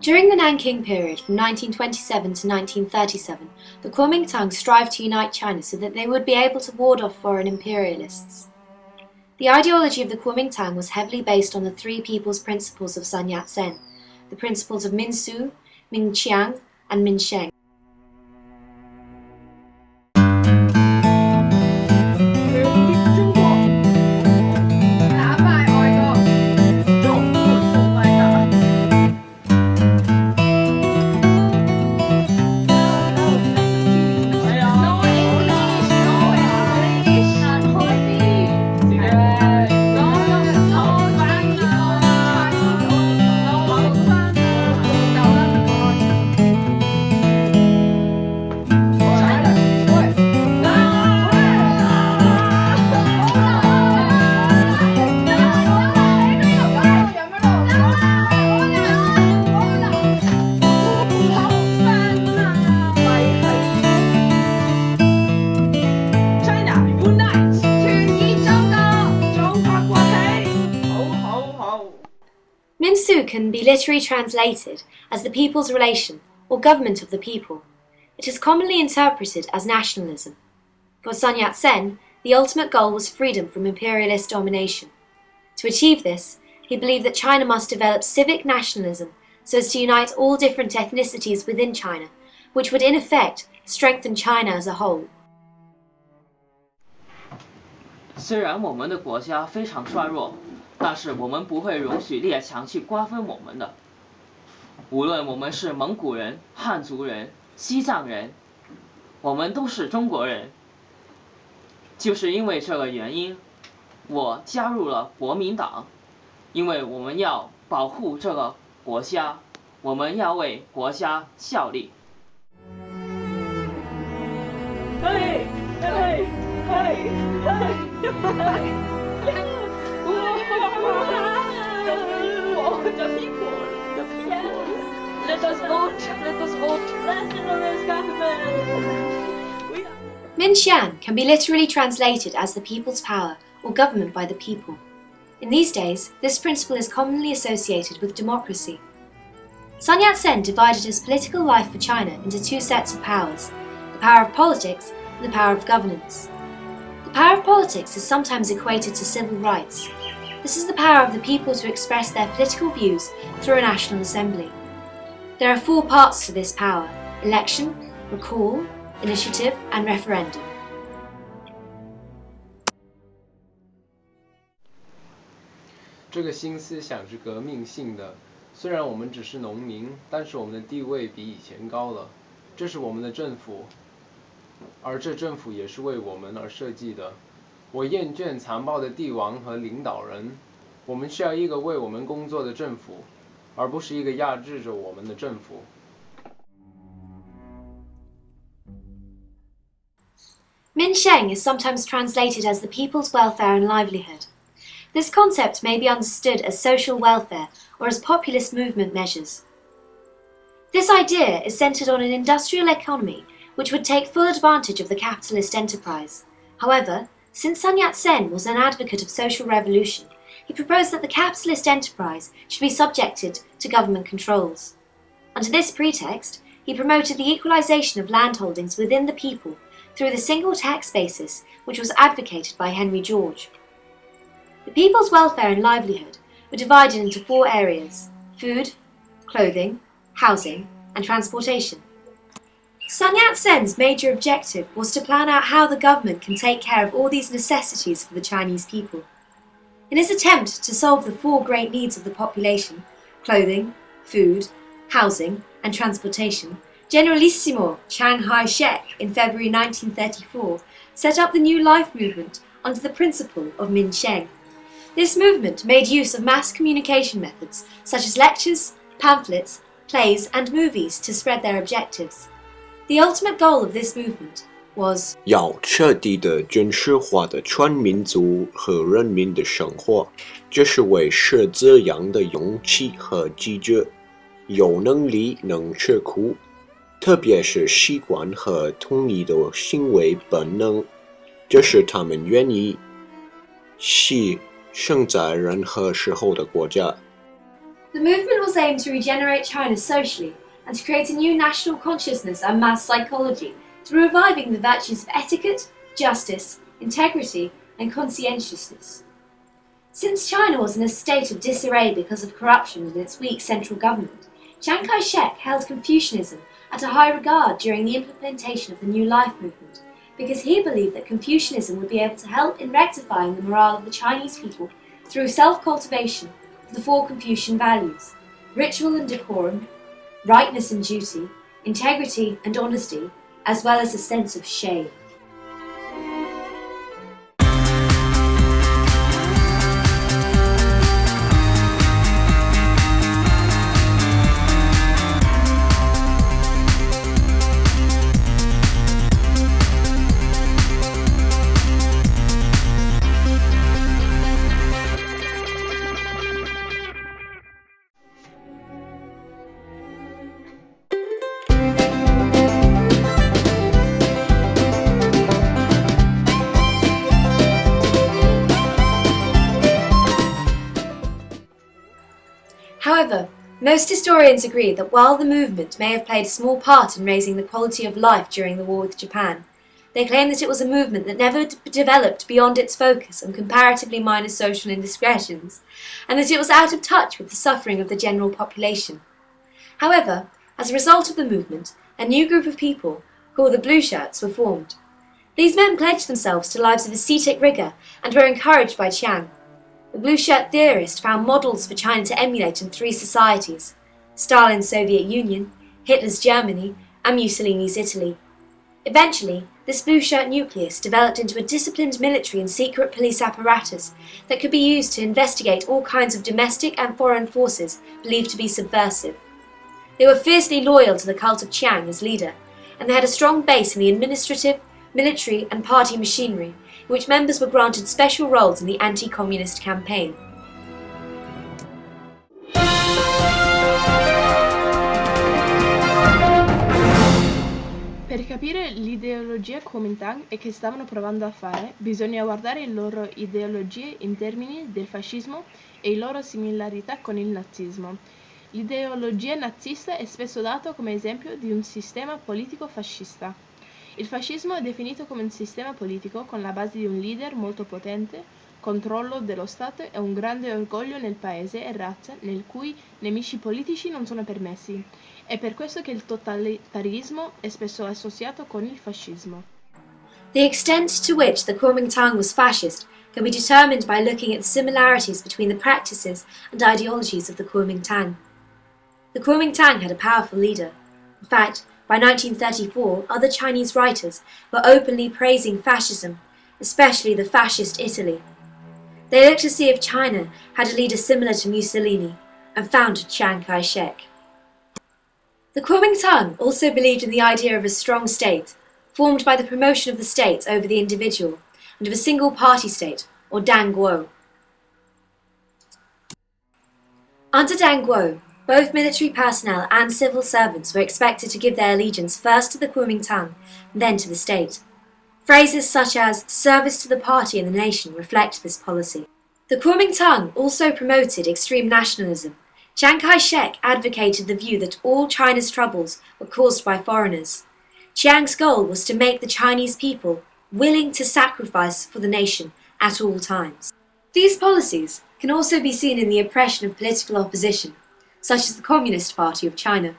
During the Nanking period from 1927 to 1937, the Kuomintang strived to unite China so that they would be able to ward off foreign imperialists. The ideology of the Kuomintang was heavily based on the three people's principles of Sun Yat-sen, the principles of Minsu, Minqiang, and Minsheng. Minsu can be literally translated as the people's relation or government of the people. It is commonly interpreted as nationalism. For Sun Yat-sen, the ultimate goal was freedom from imperialist domination. To achieve this, he believed that China must develop civic nationalism so as to unite all different ethnicities within China, which would in effect strengthen China as a whole. 虽然我们的国家非常衰弱，但是我们不会容许列强去瓜分我们的。无论我们是蒙古人、汉族人、西藏人，我们都是中国人。就是因为这个原因，我加入了国民党，因为我们要保护这个国家，我们要为国家效力。嘿，嘿，嘿，嘿，嘿。Minxian can be literally translated as the people's power or government by the people. In these days, this principle is commonly associated with democracy. Sun Yat-sen divided his political life for China into two sets of powers, the power of politics and the power of governance. The power of politics is sometimes equated to civil rights. This is the power of the people to express their political views through a national assembly. There are four parts to this power: election, recall, initiative, and referendum. 这个新思想是革命性的，虽然我们只是农民，但是我们的地位比以前高了。这是我们的政府，而这政府也是为我们而设计的。我厌倦残暴的帝王和领导人，我们需要一个为我们工作的政府，而不是一个压制着我们的政府。Minsheng is sometimes translated as the people's welfare and livelihood. This concept may be understood as social welfare or as populist movement measures. This idea is centered on an industrial economy which would take full advantage of the capitalist enterprise. However, since Sun Yat-sen was an advocate of social revolution, he proposed that the capitalist enterprise should be subjected to government controls. Under this pretext, he promoted the equalization of landholdings within the people through the single tax basis which was advocated by Henry George. The people's welfare and livelihood were divided into four areas: food, clothing, housing, and transportation. Sun Yat-sen's major objective was to plan out how the government can take care of all these necessities for the Chinese people. In his attempt to solve the four great needs of the population, clothing, food, housing, and transportation, Generalissimo Chiang Kai-shek in February 1934 set up the New Life movement under the principle of Minsheng. This movement made use of mass communication methods such as lectures, pamphlets, plays, and movies to spread their objectives. The ultimate goal of this movement was 要彻底的军事化的全民族和人民的生活，这是为是这样的勇气和机智，有能力能吃苦，特别是习惯和统一的行为本能，这是他们愿意是生在任何时候的国家。The movement was aimed to regenerate China socially and to create a new national consciousness and mass psychology through reviving the virtues of etiquette, justice, integrity, and conscientiousness. Since China was in a state of disarray because of corruption and its weak central government, Chiang Kai-shek held Confucianism at a high regard during the implementation of the New Life movement, because he believed that Confucianism would be able to help in rectifying the morale of the Chinese people through self-cultivation of the four Confucian values: ritual and decorum, rightness and duty, integrity and honesty, as well as a sense of shame. However, most historians agree that while the movement may have played a small part in raising the quality of life during the war with Japan, they claim that it was a movement that never developed beyond its focus on comparatively minor social indiscretions, and that it was out of touch with the suffering of the general population. However, as a result of the movement, a new group of people, called the Blue Shirts, were formed. These men pledged themselves to lives of ascetic rigour and were encouraged by Chiang. The Blue Shirt theorist found models for China to emulate in three societies: Stalin's Soviet Union, Hitler's Germany, and Mussolini's Italy. Eventually, this Blue Shirt nucleus developed into a disciplined military and secret police apparatus that could be used to investigate all kinds of domestic and foreign forces believed to be subversive. They were fiercely loyal to the cult of Chiang as leader, and they had a strong base in the administrative, military, and party machinery, in which members were granted special roles in the anti-communist campaign. Per capire l'ideologia Kuomintang e che stavano provando a fare, bisogna guardare le loro ideologie in termini del fascismo e le loro similarità con il nazismo. L'ideologia nazista è spesso data come esempio di un sistema politico fascista. Il fascismo è definito come un sistema politico con la base di un leader molto potente, controllo dello Stato e un grande orgoglio nel paese e razza nel cui nemici politici non sono permessi. È per questo che il totalitarismo è spesso associato con il fascismo. The extent to which the Kuomintang was fascist can be determined by looking at the similarities between the practices and ideologies of the Kuomintang. The Kuomintang had a powerful leader. In fact, by 1934, other Chinese writers were openly praising fascism, especially the fascist Italy. They looked to see if China had a leader similar to Mussolini, and founded Chiang Kai-shek. The Kuomintang also believed in the idea of a strong state, formed by the promotion of the state over the individual, and of a single party state, or Danguo. Under Danguo, both military personnel and civil servants were expected to give their allegiance first to the Kuomintang, and then to the state. Phrases such as service to the party and the nation reflect this policy. The Kuomintang also promoted extreme nationalism. Chiang Kai-shek advocated the view that all China's troubles were caused by foreigners. Chiang's goal was to make the Chinese people willing to sacrifice for the nation at all times. These policies can also be seen in the oppression of political opposition, such as the Communist Party of China.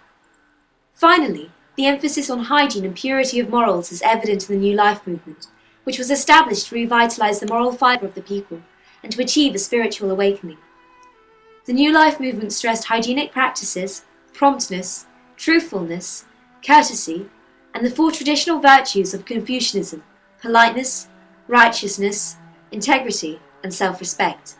Finally, the emphasis on hygiene and purity of morals is evident in the New Life movement, which was established to revitalize the moral fibre of the people and to achieve a spiritual awakening. The New Life movement stressed hygienic practices, promptness, truthfulness, courtesy, and the four traditional virtues of Confucianism: politeness, righteousness, integrity, and self-respect.